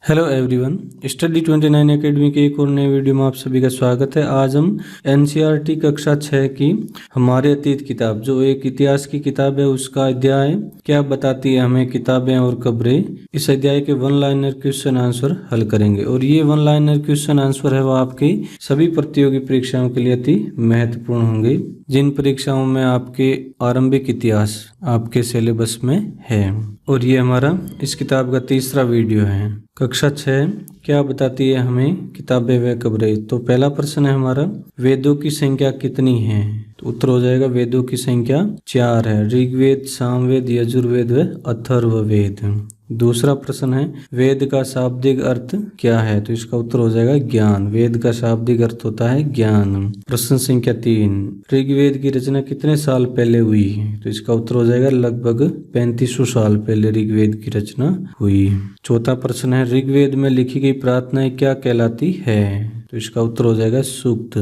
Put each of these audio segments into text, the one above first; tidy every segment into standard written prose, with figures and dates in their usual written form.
Hello everyone, study 29 academy के एक और नए वीडियो में आप सभी का स्वागत है। आज हम एनसीईआरटी कक्षा 6 की हमारे अतीत किताब, जो एक इतिहास की किताब है, उसका अध्याय क्या बताती है हमें किताबें और खबरें, इस अध्याय के वन लाइनर क्वेश्चन आंसर हल करेंगे। और ये वन लाइनर क्वेश्चन आंसर है वो आपकी सभी प्रतियोगी परीक्षाओं के लिए अति महत्वपूर्ण होंगे, जिन परीक्षाओं में आपके आरंभिक इतिहास आपके सिलेबस में है। और ये हमारा इस किताब का तीसरा वीडियो है। कक्षा 6 क्या बताती है हमें किताबें व खबरें। तो पहला प्रश्न है हमारा, वेदों की संख्या कितनी है। तो उत्तर हो जाएगा वेदों की संख्या 4 है। ऋग्वेद, सामवेद, यजुर्वेद व अथर्ववेद। दूसरा प्रश्न है, वेद का शाब्दिक अर्थ क्या है। तो इसका उत्तर हो जाएगा ज्ञान। वेद का शाब्दिक अर्थ होता है ज्ञान। प्रश्न संख्या 3, ऋग्वेद की रचना कितने साल पहले हुई। तो इसका उत्तर हो जाएगा लगभग 3500 साल पहले ऋग्वेद की रचना हुई। चौथा प्रश्न है, ऋग्वेद में लिखी गई प्रार्थनाएं क्या कहलाती है। तो इसका उत्तर हो जाएगा सूक्त।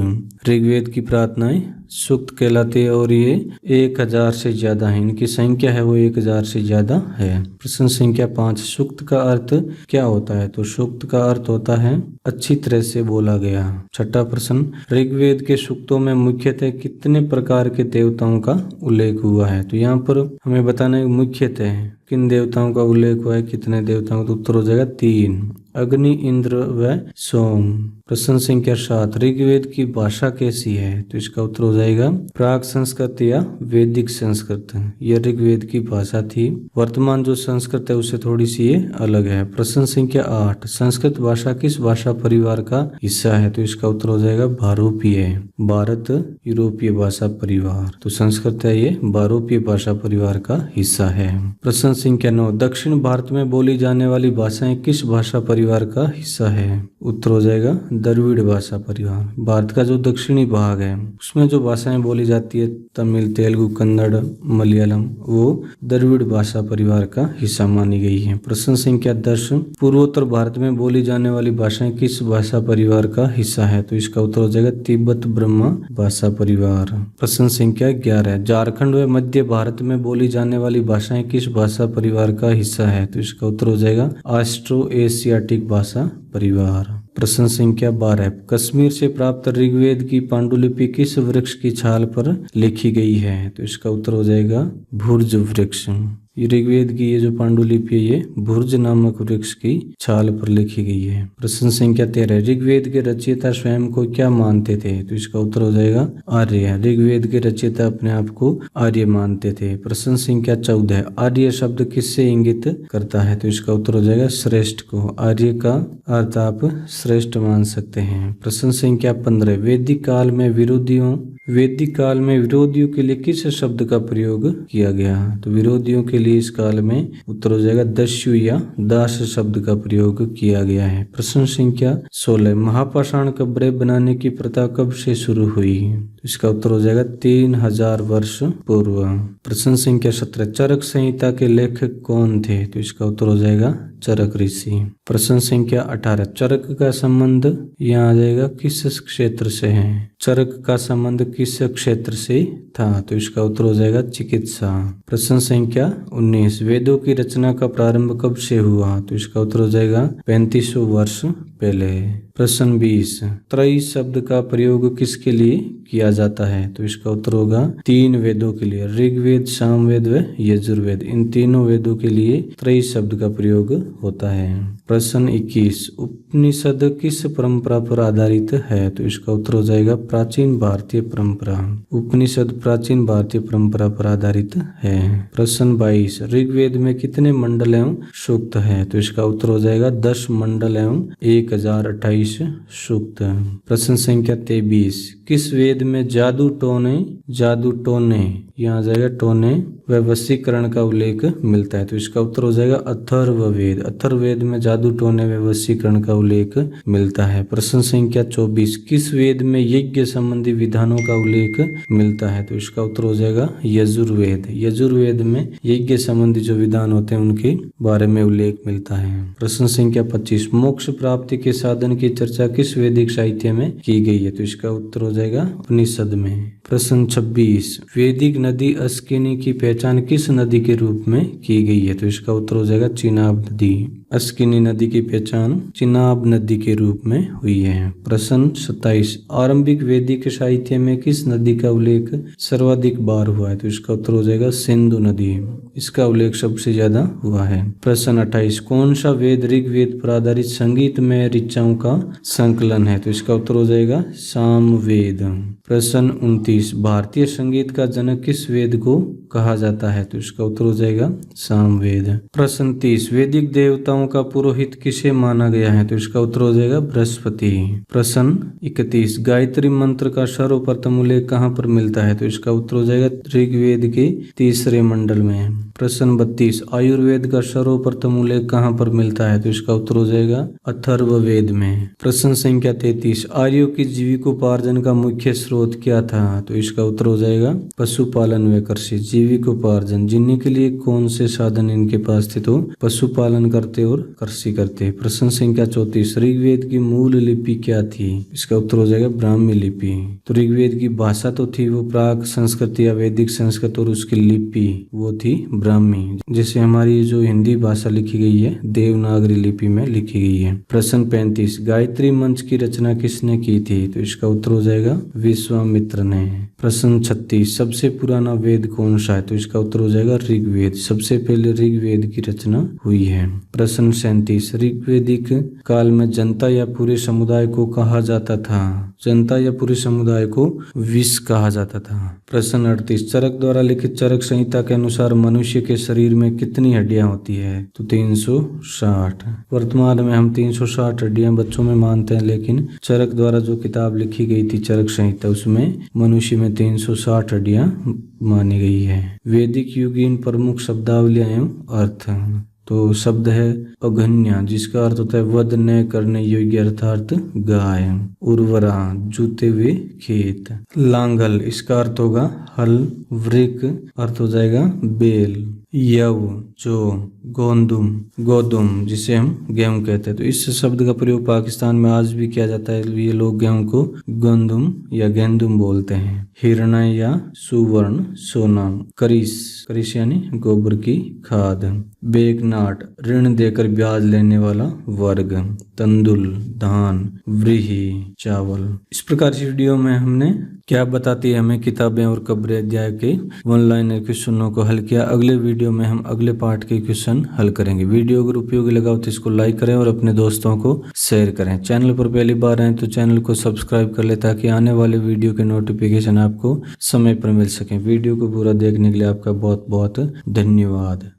ऋग्वेद की प्रार्थनाएं सूक्त कहलाती है और ये 1000 से ज्यादा है। इनकी संख्या है वो 1000 से ज्यादा है। प्रश्न संख्या 5, सूक्त का अर्थ क्या होता है। तो सूक्त का अर्थ होता है अच्छी तरह से बोला गया। छठा प्रश्न, ऋग्वेद के सूक्तों में मुख्यतः कितने प्रकार के देवताओं का उल्लेख हुआ है। तो यहाँ पर हमें बताना है मुख्यतः किन देवताओं का उल्लेख हुआ है, कितने देवताओं का। उत्तर हो जाएगा 3, अग्नि, इंद्र व सोम। प्रश्न संख्या 7, ऋग्वेद की भाषा कैसी है। तो इसका उत्तर हो जाएगा प्राक संस्कृत या वैदिक संस्कृत। यह ऋग्वेद की भाषा थी। वर्तमान जो संस्कृत है उससे थोड़ी सी ये अलग है। प्रश्न संख्या 8, संस्कृत भाषा किस भाषा परिवार का हिस्सा है। तो इसका उत्तर हो जाएगा भारोपीय, भारत यूरोपीय भाषा परिवार। तो संस्कृत है ये भारोपीय भाषा परिवार का हिस्सा है। प्रश्न संख्या 9, दक्षिण भारत में बोली जाने वाली भाषाएं किस भाषा परिवार का हिस्सा है। उत्तर हो जाएगा द्रविड़ भाषा परिवार। भारत का जो दक्षिणी भाग है उसमें जो भाषाएं बोली जाती है, तमिल, तेलुगु, कन्नड़, मलयालम, वो द्रविड़ भाषा परिवार का हिस्सा मानी गई है। प्रश्न संख्या 10, पूर्वोत्तर भारत में बोली जाने वाली भाषाएं किस भाषा परिवार का हिस्सा है। तो इसका उत्तर हो जाएगा तिब्बत ब्रह्मा भाषा परिवार। प्रश्न संख्या 11, झारखंड व मध्य भारत में बोली जाने वाली भाषाएं किस भाषा परिवार का हिस्सा है। तो इसका उत्तर हो जाएगा ऑस्ट्रो एशियाटिक भाषा परिवार। प्रश्न संख्या 12, कश्मीर से प्राप्त ऋग्वेद की पांडुलिपि किस वृक्ष की छाल पर लिखी गई है। तो इसका उत्तर हो जाएगा भुर्ज वृक्ष। ऋग्वेद की ये जो पांडुलिपि है ये भुर्ज नामक वृक्ष की छाल पर लिखी गई है। प्रश्न संख्या 13, ऋग्वेद के रचयिता स्वयं को क्या मानते थे। तो इसका उत्तर हो जाएगा आर्य। ऋग्वेद के रचयिता अपने आप को आर्य मानते थे। प्रश्न संख्या 14, आर्य शब्द किससे इंगित करता है। तो इसका उत्तर हो जाएगा श्रेष्ठ को। आर्य का अर्थ आप श्रेष्ठ मान सकते हैं। प्रश्न संख्या 15, वैदिक काल में विरोधियों के लिए किस शब्द का प्रयोग किया गया। तो विरोधियों के लिए इस काल में उत्तर हो जाएगा दस्यु या दास शब्द का प्रयोग किया गया है। प्रश्न संख्या 16, महापाषाण कब्रें बनाने की प्रथा कब से शुरू हुई। तो इसका उत्तर हो जाएगा 3000 वर्ष पूर्व। प्रश्न संख्या 17, चरक संहिता के लेखक कौन थे। तो इसका उत्तर हो जाएगा चरक ऋषि। प्रश्न संख्या 18, चरक का संबंध यहाँ आ जाएगा किस क्षेत्र से है। चरक का संबंध किस क्षेत्र से था। तो इसका उत्तर हो जाएगा चिकित्सा। प्रश्न संख्या 19, वेदों की रचना का प्रारंभ कब से हुआ। तो इसका उत्तर हो जाएगा 3500 वर्ष पहले। प्रश्न 20, त्रयी शब्द का प्रयोग किसके लिए किया जाता है। तो इसका उत्तर होगा 3 वेदों के लिए, ऋग्वेद, सामवेद व यजुर्वेद। इन तीनों वेदों के लिए त्रयी शब्द का प्रयोग होता है। प्रश्न 21, उपनिषद किस परंपरा पर आधारित है। तो इसका उत्तर हो जाएगा प्राचीन भारतीय परंपरा। उपनिषद प्राचीन भारतीय परंपरा पर आधारित है। प्रश्न 22, ऋग्वेद में कितने मंडल एवं सूक्त है। तो इसका उत्तर हो जाएगा 10 मंडल एवं 1028 सूक्त। प्रश्न संख्या 23, किस वेद में जादू टोने यहाँ आ जाएगा टोने व वशीकरण का उल्लेख मिलता है। तो इसका उत्तर हो जाएगा अथर्ववेद। अथर्ववेद में जादू टोने व वशीकरण का उल्लेख मिलता है। प्रश्न संख्या 24, किस वेद में यज्ञ संबंधी विधानों का उल्लेख मिलता है। तो इसका उत्तर हो जाएगा यजुर्वेद। यजुर्वेद में यज्ञ संबंधी जो विधान होते हैं उनके बारे में उल्लेख मिलता है। प्रश्न संख्या 25, मोक्ष प्राप्ति के साधन की चर्चा किस वैदिक साहित्य में की गई है। तो इसका उत्तर हो जाएगा उपनिषद में। प्रश्न 26, वैदिक नदी अस्किनी की पहचान किस नदी के रूप में की गई है? तो इसका उत्तर हो जाएगा चिनाब नदी। अस्किनी नदी की पहचान चिनाब नदी के रूप में हुई है। प्रश्न 27, आरंभिक वैदिक साहित्य में किस नदी का उल्लेख सर्वाधिक बार हुआ है? तो इसका उत्तर हो जाएगा सिंधु नदी। इसका उल्लेख सबसे ज्यादा हुआ है। प्रश्न 28, कौन सा वेद ऋग्वेद पर आधारित संगीतमय ऋचाओं का संकलन है? तो इसका उत्तर हो जाएगा सामवेद। प्रश्न 29, भारतीय संगीत का जनक किस वेद को कहा जाता है? तो इसका उत्तर हो जाएगा सामवेद। प्रश्न 30, वैदिक देवताओं का पुरोहित किसे माना गया है? तो इसका उत्तर हो जाएगा बृहस्पति। प्रश्न 31, गायत्री मंत्र का सर्वप्रथम उल्लेख कहाँ पर मिलता है? तो इसका उत्तर हो जाएगा ऋग्वेद के 3 मंडल में। प्रश्न 32, आयुर्वेद का सर्वप्रथम उल्लेख कहाँ पर मिलता है? तो इसका उत्तर हो जाएगा अथर्ववेद में। प्रश्न संख्या 33, आर्यों की जीविकोपार्जन का मुख्य स्रोत क्या था? तो इसका उत्तर हो जाएगा पशुपालन व कृषि। जीविकोपार्जन जीने के लिए कौन से साधन इनके पास थे? तो पशुपालन करते और कृषि करते। प्रश्न संख्या 34, ऋग्वेद की मूल लिपि क्या थी? इसका उत्तर हो जाएगा ब्राह्मी लिपि। तो ऋग्वेद की भाषा तो थी वो प्राक संस्कृत या वैदिक संस्कृत, और उसकी लिपि वो थी ब्राह्मी, जैसे हमारी जो हिंदी भाषा लिखी गई है देवनागरी लिपि में लिखी गई है। प्रश्न 35, गायत्री मंत्र की रचना किसने की थी? तो इसका उत्तर हो जाएगा विश्वामित्र ने। प्रश्न 36, सबसे पुराना वेद कौन सा है? तो इसका उत्तर हो जाएगा ऋग्वेद। सबसे पहले ऋग्वेद की रचना हुई है। प्रश्न 37, ऋग्वेदिक काल में जनता या पूरे समुदाय को कहा जाता था? जनता या पूरे समुदाय को विष कहा जाता था। प्रश्न 38, चरक द्वारा लिखित चरक संहिता के अनुसार मनुष्य के शरीर में कितनी हड्डियां होती है? तो 360। वर्तमान में हम 360 हड्डियां बच्चों में मानते हैं, लेकिन चरक द्वारा जो किताब लिखी गई थी चरक संहिता, उसमें मनुष्य में 360 हड्डियां मानी गई है। वैदिक युगीन प्रमुख शब्दावलियां एवं अर्थ। तो शब्द है अघन्या, जिसका अर्थ होता है वध न करने योग्य, अर्थात गाय। उर्वरा, जूते हुए खेत। लांगल, इसका अर्थ होगा हल। वृक, अर्थ हो जाएगा बेल। यव, जो। गोदुम, जिसे हम गेहूं कहते हैं। तो इस शब्द का प्रयोग पाकिस्तान में आज भी किया जाता है। ये लोग गेहूं को गोंदुम या गेंदुम बोलते हैं। हिरण्य या सुवर्ण, सोना। करिश यानी गोबर की खाद। बेकनाट, ऋण देकर ब्याज लेने वाला वर्ग। तंदुल, धान। व्रीहि, चावल। इस प्रकार की वीडियो में हमने क्या बताती है हमें किताबें और कब्र अध्याय के वन लाइनर क्वेश्चनों को हल किया। अगले वीडियो में हम अगले पार्ट के क्वेश्चन हल करेंगे। वीडियो अगर उपयोगी लगा हो तो इसको लाइक करें और अपने दोस्तों को शेयर करें। चैनल पर पहली बार आए तो चैनल को सब्सक्राइब कर ले, ताकि आने वाले वीडियो के नोटिफिकेशन आपको समय पर मिल सके। वीडियो को पूरा देखने के लिए आपका बहुत बहुत धन्यवाद।